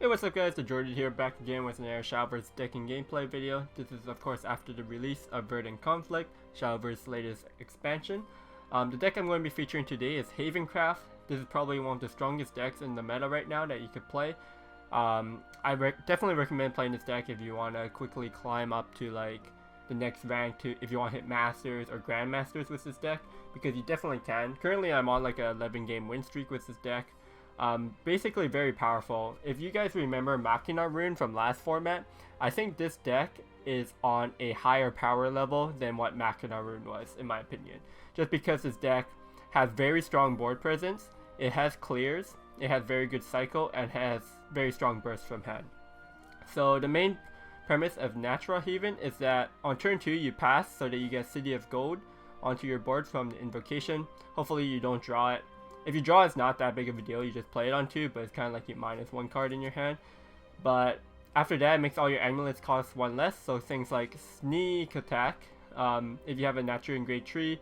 Hey, what's up guys, TheJordude here, back again with another Shadowverse deck and gameplay video. This is of course after the release of Verdant Conflict, Shadowverse's latest expansion. The deck I'm going to be featuring today is Havencraft. This is probably one of the strongest decks in the meta right now that you could play. I definitely recommend playing this deck if you want to quickly climb up to like the next rank, if you want to hit Masters or Grandmasters with this deck, because you definitely can. Currently I'm on like a 11 game win streak with this deck. Basically very powerful. If you guys remember Machina Rune from last format, I think this deck is on a higher power level than what Machina Rune was, in my opinion. Just because this deck has very strong board presence, it has clears, it has very good cycle, and has very strong burst from hand. So the main premise of Natura Haven is that on turn 2 you pass so that you get City of Gold onto your board from the invocation. Hopefully you don't draw it. If you draw, it's not that big of a deal, you just play it on 2, but it's kind of like you minus 1 card in your hand. But after that, it makes all your amulets cost 1 less, so things like Sneak Attack, if you have a Nature in Grade Tree,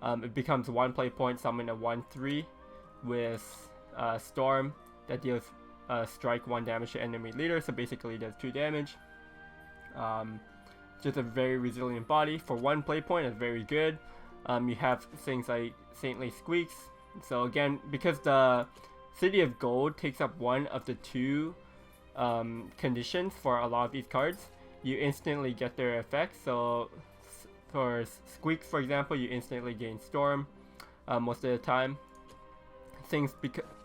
it becomes 1 play point, summon a 1/3 with Storm that deals strike 1 damage to enemy leader, so basically it does 2 damage. Just a very resilient body. For 1 play point, it's very good. You have things like Saintly Squeaks. So again, because the City of Gold takes up 1 of the 2 conditions for a lot of these cards, you instantly get their effects. So for Squeaks, for example, you instantly gain Storm most of the time. Things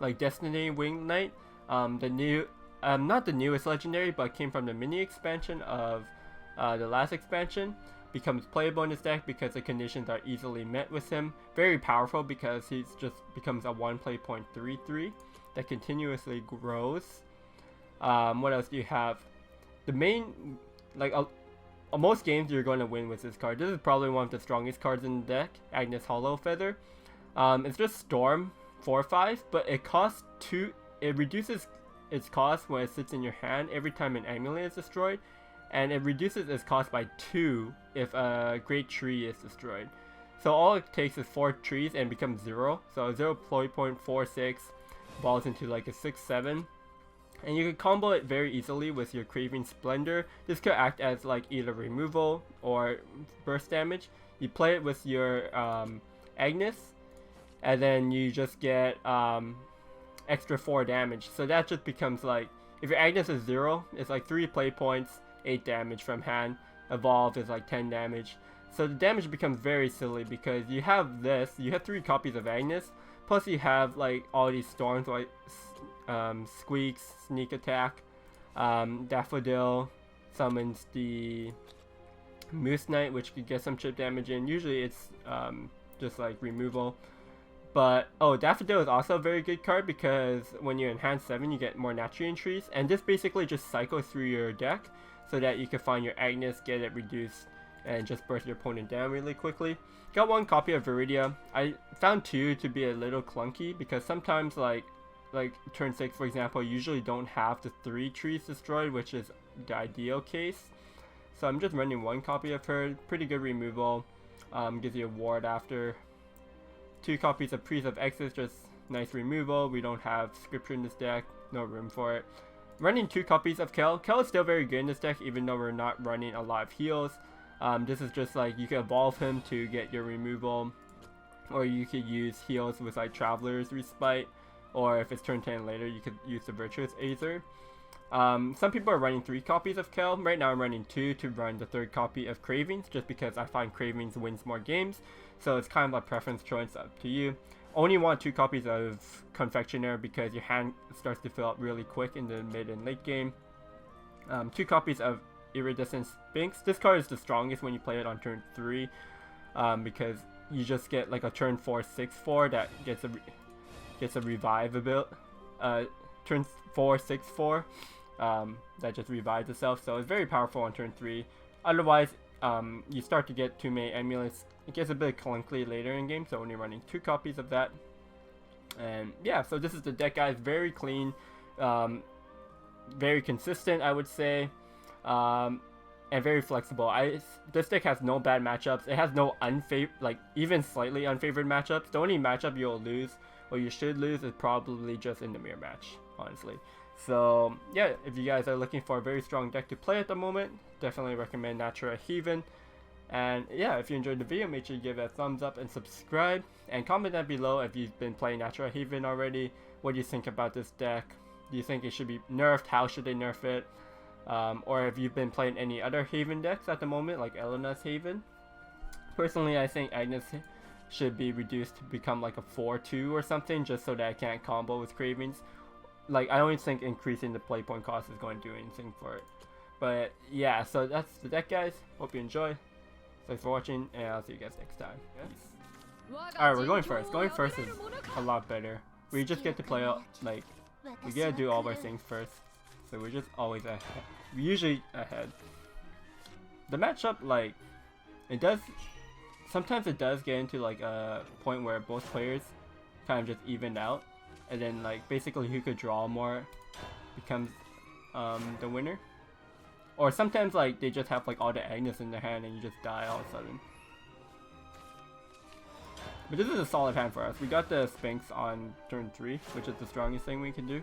like Destiny Winged Knight, the new, not the newest legendary, but came from the mini expansion of the last expansion, becomes playable in this deck because the conditions are easily met with him. Very powerful because he just becomes a 1 play point 3/3 that continuously grows. What else do you have? The main, like most games you're going to win with this card. This is probably one of the strongest cards in the deck, Agnes Hollow Feather. It's just Storm 4/5, but it costs 2. It reduces its cost when it sits in your hand every time an amulet is destroyed, and it reduces its cost by 2 if a great tree is destroyed. So all it takes is 4 trees and becomes 0. So 0.46 evolves into like a 6/7. And you can combo it very easily with your Craving Splendor. This could act as like either removal or burst damage. You play it with your Agnes, and then you just get extra 4 damage. So that just becomes like, if your Agnes is 0, it's like 3 play points, 8 damage from hand. Evolve is like 10 damage. So the damage becomes very silly because you have this, you have 3 copies of Agnes, plus you have like all these storms like Squeaks, Sneak Attack, Daffodil summons the Moose Knight, which could get some chip damage in. Usually it's just like removal. But Daffodil is also a very good card because when you enhance 7 you get more Nature trees, and this basically just cycles through your deck so that you can find your Agnes, get it reduced, and just burst your opponent down really quickly. Got 1 copy of Viridia. I found 2 to be a little clunky because sometimes like turn 6 for example, you usually don't have the 3 trees destroyed, which is the ideal case. So I'm just running 1 copy of her. Pretty good removal. Gives you a ward after. 2 copies of Priest of Exodus, just nice removal. We don't have scripture in this deck, no room for it. Running 2 copies of Kel. Kel is still very good in this deck even though we're not running a lot of heals. This is just like you can evolve him to get your removal, or you could use heals with like Traveler's Respite, or if it's turn 10 later you could use the Virtuous Aether. Some people are running 3 copies of Kel. Right now I'm running 2 to run the 3rd copy of Cravings, just because I find Cravings wins more games. So it's kind of a preference choice, up to you. Only want 2 copies of Confectioner because your hand starts to fill up really quick in the mid and late game. 2 copies of Iridescent Sphinx. This card is the strongest when you play it on turn 3 because you just get like a turn 4 6/4 that gets a revive ability. Turn 4 6/4 that just revives itself. So it's very powerful on turn 3. Otherwise, you start to get too many amulets. It gets a bit clunky later in game, so only running 2 copies of that. And yeah, so this is the deck, guys. Very clean, very consistent, I would say, and very flexible. This deck has no bad matchups. It has no even slightly unfavored matchups. The only matchup you'll lose, or you should lose, is probably just in the mirror match, honestly. So yeah, if you guys are looking for a very strong deck to play at the moment, definitely recommend Natura Haven. And yeah, if you enjoyed the video, make sure you give it a thumbs up and subscribe. And comment down below if you've been playing Natura Haven already. What do you think about this deck? Do you think it should be nerfed? How should they nerf it? Or if you've been playing any other Haven decks at the moment, like Elena's Haven. Personally, I think Agnes should be reduced to become like a 4-2 or something, just so that I can't combo with Cravings. Like, I don't think increasing the play point cost is going to do anything for it. But yeah, so that's the deck, guys. Hope you enjoy. Thanks for watching, and I'll see you guys next time. Peace. Alright, we're going first. Going first is a lot better. We just get to play out, like, we gotta do all of our things first. So we're just always ahead. We're usually ahead. The matchup, like, it does, sometimes it does get into like a point where both players kind of just even out. And then like basically who could draw more becomes the winner. Or sometimes like they just have like all the Agnes in their hand and you just die all of a sudden. But this is a solid hand for us. We got the Sphinx on turn 3, which is the strongest thing we can do,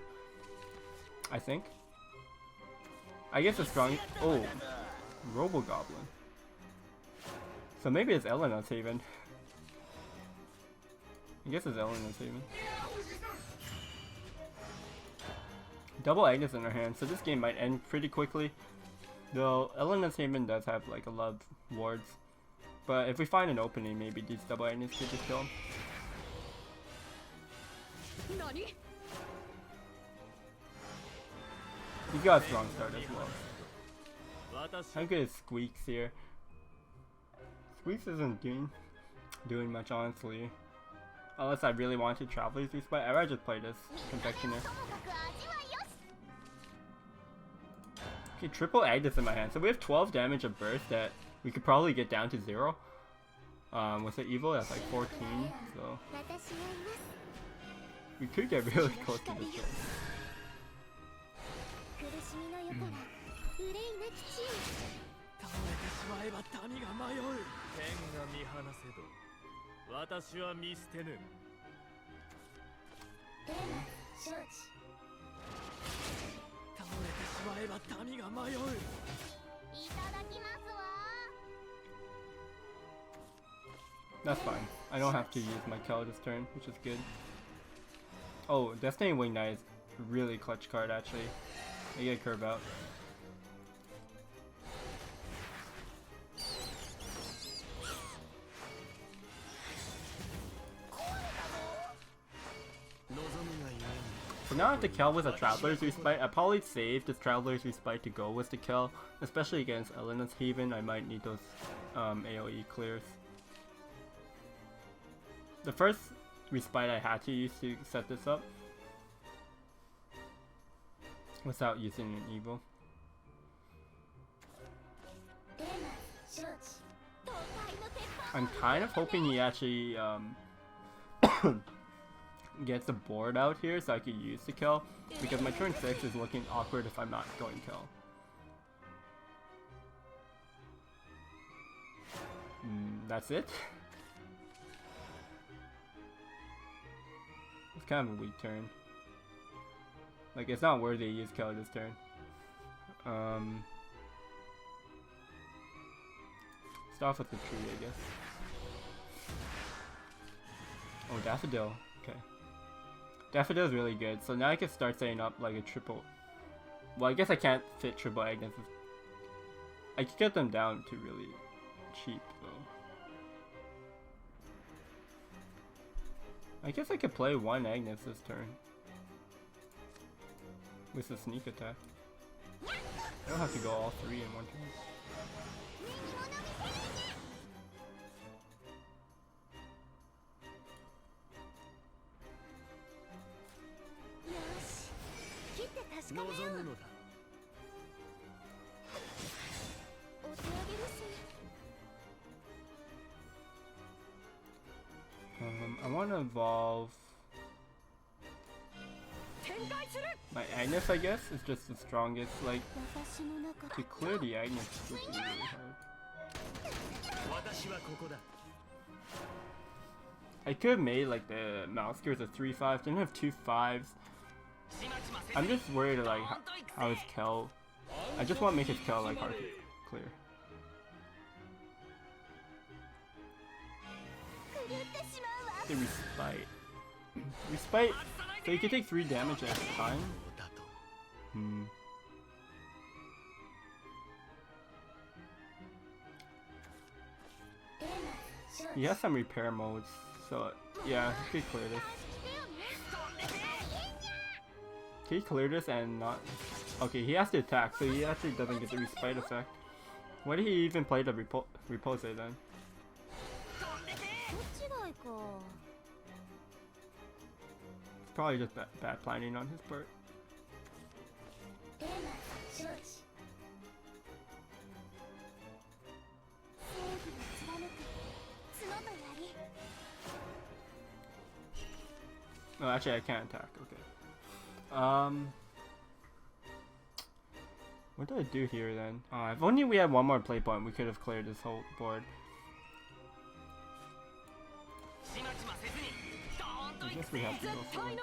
I think. I guess the strongest. Oh, Robo Goblin. So maybe it's Elena's Haven. I guess it's Elena's Haven. Double Agnes in her hand, so this game might end pretty quickly. Though Elena's Haven does have like a lot of wards. But if we find an opening, maybe these double Agnes could just kill him. He's got a strong start as well. How good is Squeaks here? Squeaks isn't doing much, honestly. Unless I really wanted Traveler's Respite, I'd rather just play this Confectioner. Okay, triple Agnes in my hand. So we have 12 damage of burst that we could probably get down to 0. With the evil, that's like 14, so we could get really close to this turn. That's fine. I don't have to use my Kel this turn, which is good. Oh, Destiny Wing Knight is a really clutch card actually. I get curve out. So now I have to Kel with a Traveler's Respite. I probably save this Traveler's Respite to go with the Kel, especially against Elena's Haven. I might need those AoE clears. The first Respite I had to use to set this up without using an evil. I'm kind of hoping he actually gets the board out here so I could use the Kel, because my turn 6 is looking awkward if I'm not going Kel. That's it? It's kind of a weak turn. Like, it's not worthy to use Kel this turn. Start off with the tree, I guess. Oh, Daffodil. Okay. Daffodil is really good, so now I can start setting up like a triple. Well, I guess I can't fit triple Agnes. I could get them down to really cheap though. I guess I could play one Agnes this turn with a sneak attack. I don't have to go all 3 in one turn. I want to evolve my Agnes, I guess. It's just the strongest. Like, to clear the Agnes would be really hard. I could have made like the Mouskers a 3/5. Didn't have 2 5s. I'm just worried like how his Kel. I just want to make his Kel like hard to clear. The respite. Respite. So you can take 3 damage at a time. He has some repair modes, so yeah, he could clear this. Can he clear this and not? Okay, he has to attack, so he actually doesn't get the respite effect. Why did he even play the repose then? It's probably just bad planning on his part. No, actually I can't attack, okay. What do I do here then? If only we had one more play point, we could have cleared this whole board. I guess we have to go for it.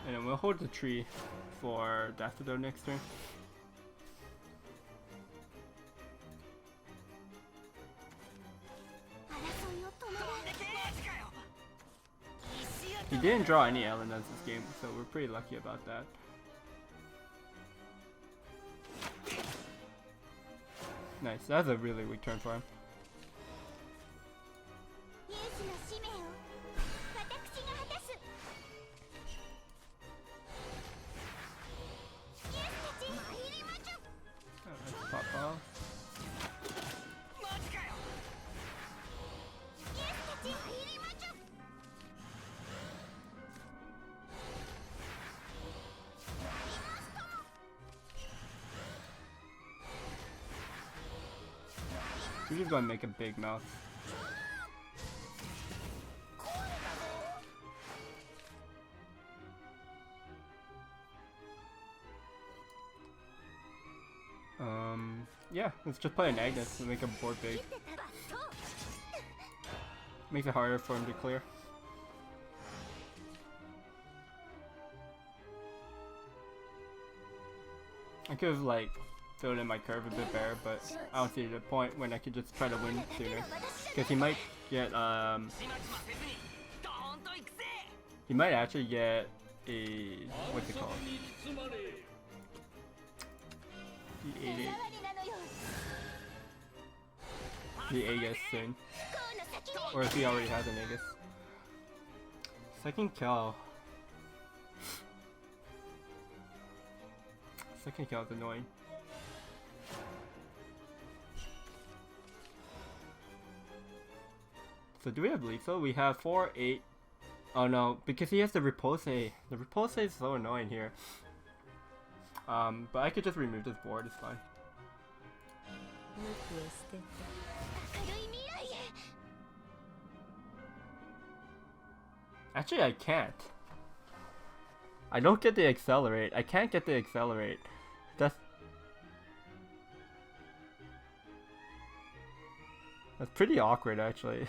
And then we'll hold the tree for Daffodil next turn. He didn't draw any Elenas this game, so we're pretty lucky about that. Nice, that's a really weak turn for him. Pop off. We're just gonna make a big mouth. Yeah, let's just play an Agnes to make him board big. Makes it harder for him to clear. I could have like filled in my curve a bit better, but I don't see the point when I could just try to win sooner. Because he might get he might actually get a what's it called? The Aegis soon. Or if he already has an Aegis. Second kill. Second kill is annoying. So do we have lethal? We have 4, 8. Oh no, because he has the repose. The repose is so annoying here. But I could just remove this board, it's fine. Actually, I can't. I don't get the accelerate. I can't get the accelerate. That's pretty awkward, actually.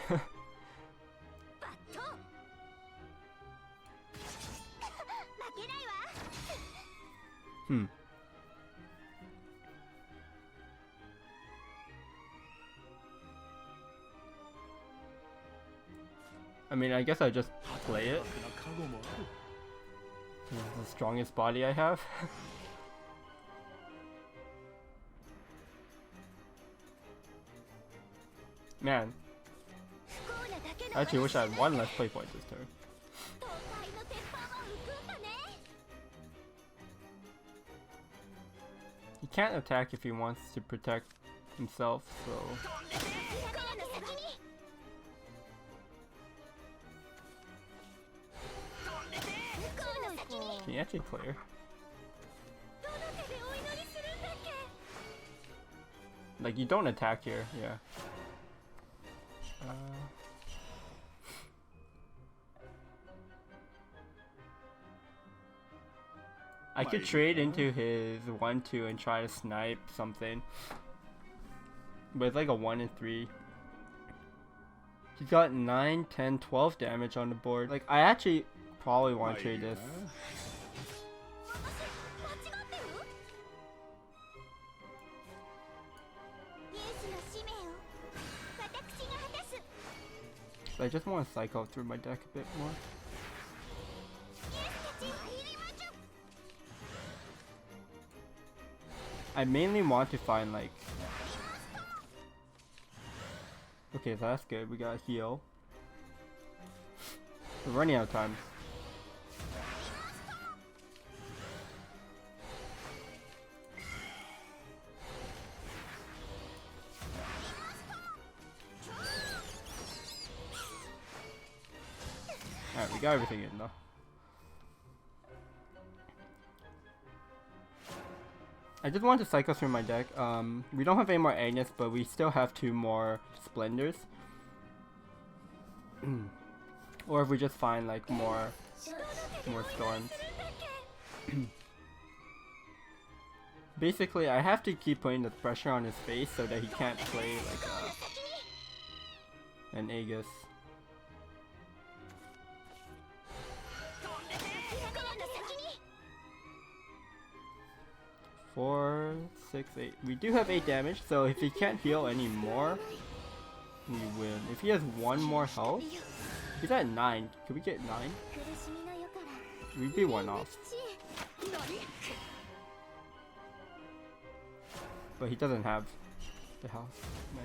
I mean, I guess I just play it. This is the strongest body I have. Man. I actually wish I had one less play point this turn. He can't attack if he wants to protect himself, so... Can you actually clear? Like, you don't attack here, yeah. I could trade into his 1-2 and try to snipe something. But it's like a 1 and 3. He's got 9, 10, 12 damage on the board. Like, I actually probably want to trade this. So I just want to cycle through my deck a bit more. I mainly want to find like... Okay, so that's good. We got heal. We're running out of time. Alright, we got everything in though. I just want to cycle through my deck. We don't have any more Agnes, but we still have 2 more Splendors. Or if we just find like more Storms. Basically, I have to keep putting the pressure on his face so that he can't play like an Aegis. 4, 6, 8. We do have 8 damage, so if he can't heal anymore, we win. If he has 1 more health, he's at 9. Can we get 9? We'd be 1 off. But he doesn't have the health. Nice.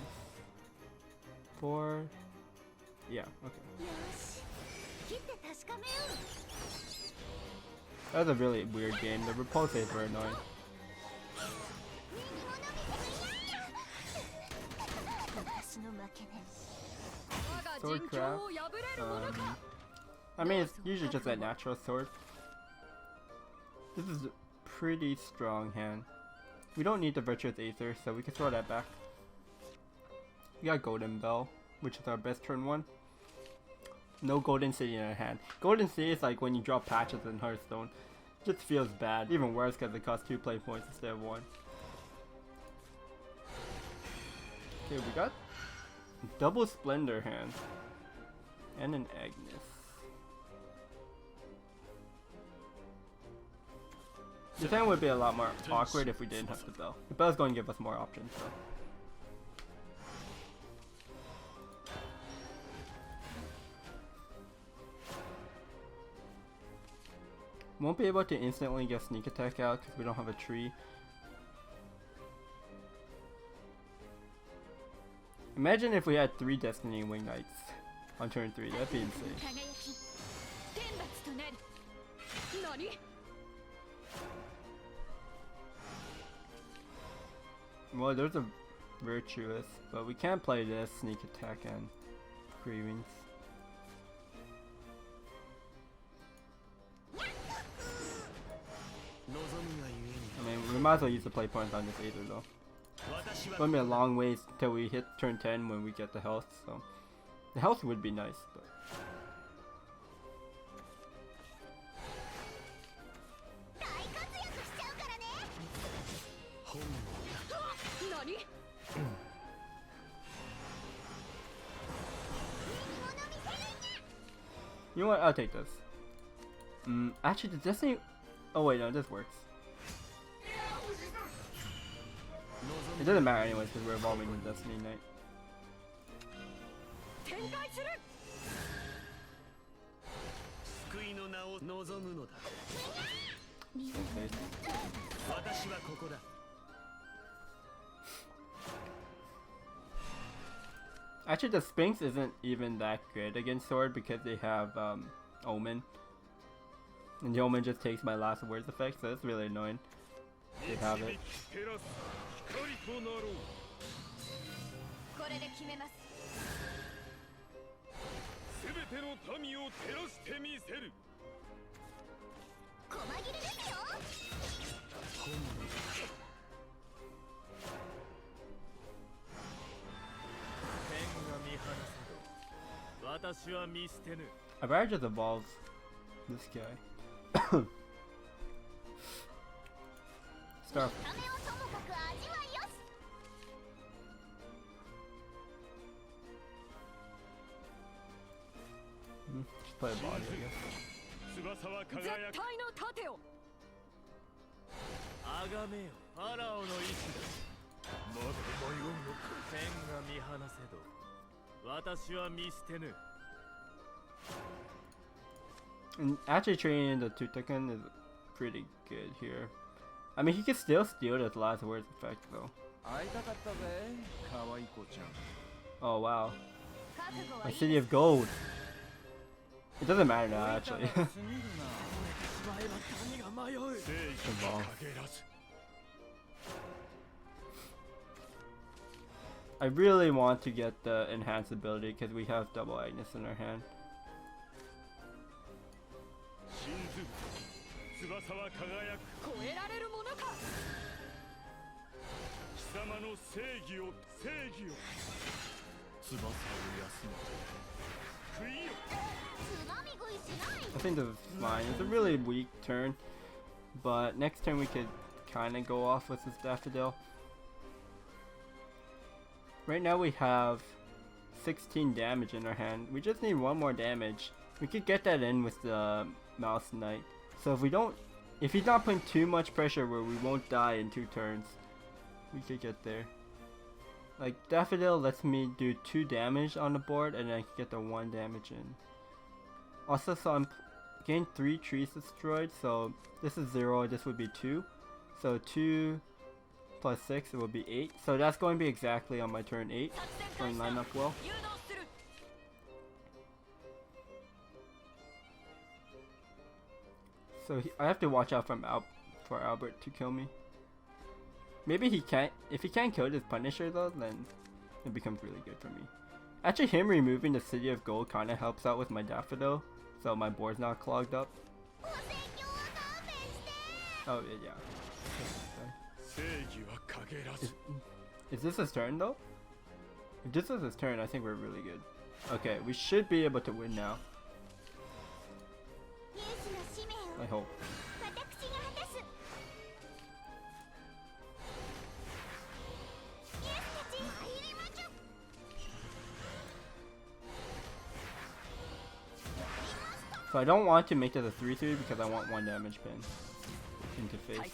4. Yeah, okay. That was a really weird game. The repulses were annoying. Swordcraft. I mean, it's usually just a natural sword. This is a pretty strong hand. We don't need the Virtuous Aether, so we can throw that back. We got Golden Bell, which is our best turn 1. No Golden City in our hand. Golden City is like when you drop patches in Hearthstone. It just feels bad. Even worse because it costs 2 play points instead of 1. Okay, we got double Splendor hand. And an Agnes. This hand would be a lot more awkward if we didn't have the bell. The bell's going to give us more options though. Won't be able to instantly get sneak attack out because we don't have a tree. Imagine if we had 3 Destiny Wing Knights on turn 3, that'd be insane. Well, there's a Virtuous, but we can't play this sneak attack and Cravings. I mean, we might as well use the play points on this Aether though. It's gonna be a long ways till we hit turn 10 when we get the health, so the health would be nice, but you know what? I'll take this. Actually, the Destiny. Oh wait, no, this works. It doesn't matter anyways because we're evolving with Destiny Knight. Actually, the Sphinx isn't even that good against Sword because they have Omen. And the Omen just takes my last words effect, so it's really annoying. They have it. I'd rather just evolve this guy. Start. Just play a body, I guess. And actually training the Tutakan is pretty good here. I mean, he can still steal this last words effect though. Oh wow. My city of gold. It doesn't matter now actually. I really want to get the enhanced ability because we have double Agnes in our hand. I think this is fine. It's a really weak turn, but next turn we could kind of go off with this Daffodil. Right now we have 16 damage in our hand. We just need one more damage. We could get that in with the Mouse Knight. So if he's not putting too much pressure where we won't die in 2 turns, we could get there. Like Daffodil lets me do 2 damage on the board and I can get the 1 damage in. Also, so I'm getting 3 trees destroyed, so this is 0, this would be 2. So 2 plus 6, it will be 8. So that's going to be exactly on my turn 8. Going to line up well. So I have to watch out for Albert to kill me. Maybe he can't. If he can't kill this Punisher though, then it becomes really good for me. Actually, him removing the City of Gold kind of helps out with my Daffodil, so my board's not clogged up. Oh yeah. Is this his turn though? If this is his turn, I think we're really good. Okay, we should be able to win now. I hope. So I don't want to make it a 3-3 because I want 1 damage pin into face.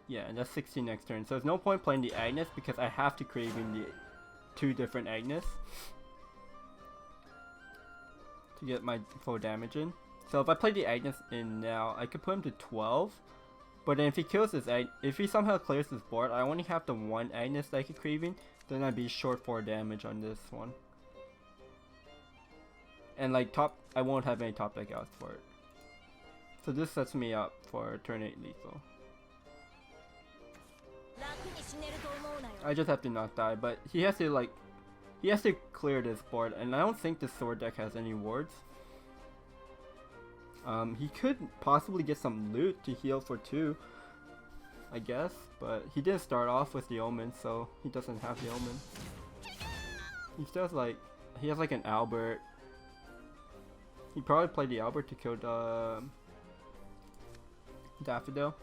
Yeah, and that's 16 next turn. So there's no point playing the Agnes because I have to crave in the 2 different Agnes to get my full damage in. So if I play the Agnes in now, I could put him to 12. But then if he kills this if he somehow clears this board, I only have the 1 Agnes that I could crave in, then I'd be short 4 damage on this one. And like I won't have any top deck outs for it. So this sets me up for turn 8 lethal. I just have to not die, but he has to clear this board, and I don't think the sword deck has any wards. He could possibly get some loot to heal for 2, I guess, but he didn't start off with the Omen, so he doesn't have the Omen. He has like an Albert. He probably played the Albert to kill the Daffodil.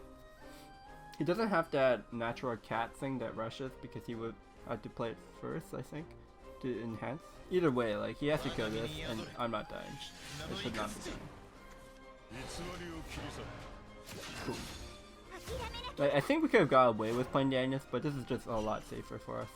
He doesn't have that natural cat thing that rushes because he would have to play it first, I think, to enhance. Either way, like he has to kill this, and I'm not dying. It should not be dying. Cool. I think we could have got away with playing the Agnes, but this is just a lot safer for us.